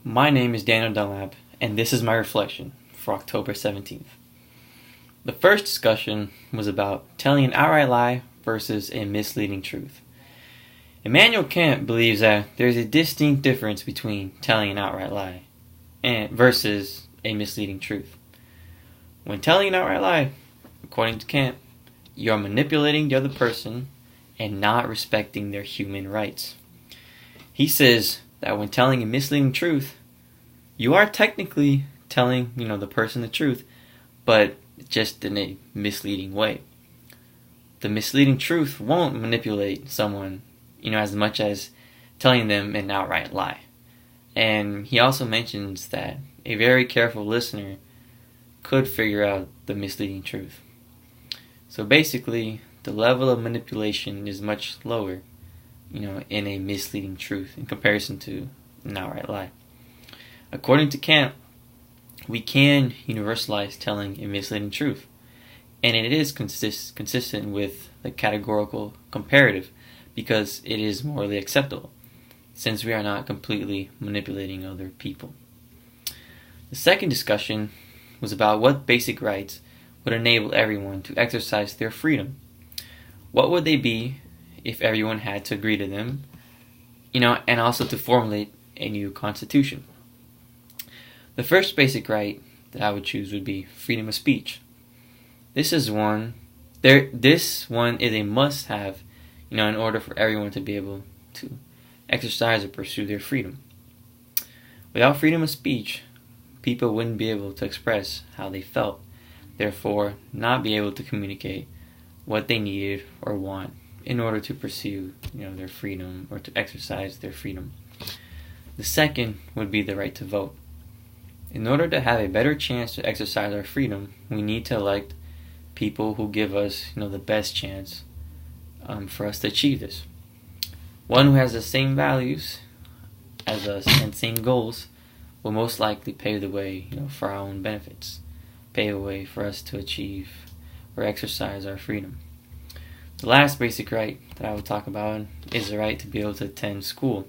My name is Daniel Dunlap, and this is my reflection for October 17th. The first discussion was about telling an outright lie versus a misleading truth. Immanuel Kant believes that there's a distinct difference between telling an outright lie versus a misleading truth. When telling an outright lie, according to Kant, you are manipulating the other person and not respecting their human rights. He says that when telling a misleading truth, you are technically telling, the person the truth, but just in a misleading way. The misleading truth won't manipulate someone, as much as telling them an outright lie. And he also mentions that a very careful listener could figure out the misleading truth. So basically, the level of manipulation is much lower, in a misleading truth in comparison to an outright lie. According to Kant, we can universalize telling a misleading truth, and it is consistent with the categorical comparative because it is morally acceptable, since we are not completely manipulating other people. The second discussion was about what basic rights would enable everyone to exercise their freedom. What would they be if everyone had to agree to them, and also to formulate a new constitution? The first basic right that I would choose would be freedom of speech. This one is a must-have, in order for everyone to be able to exercise or pursue their freedom. Without freedom of speech, people wouldn't be able to express how they felt, therefore not be able to communicate what they needed or want in order to pursue, their freedom or to exercise their freedom. The second would be the right to vote. In order to have a better chance to exercise our freedom, we need to elect people who give us, the best chance for us to achieve this. One who has the same values as us and same goals will most likely pave the way, for our own benefits, pave a way for us to achieve or exercise our freedom. The last basic right that I would talk about is the right to be able to attend school.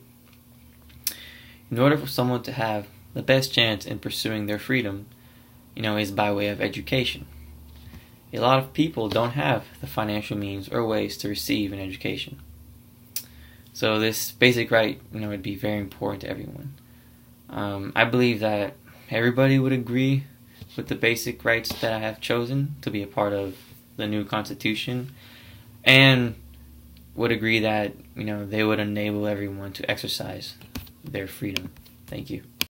In order for someone to have the best chance in pursuing their freedom, is by way of education. A lot of people don't have the financial means or ways to receive an education. So this basic right, would be very important to everyone. I believe that everybody would agree with the basic rights that I have chosen to be a part of the new Constitution, and would agree that, they would enable everyone to exercise their freedom. Thank you.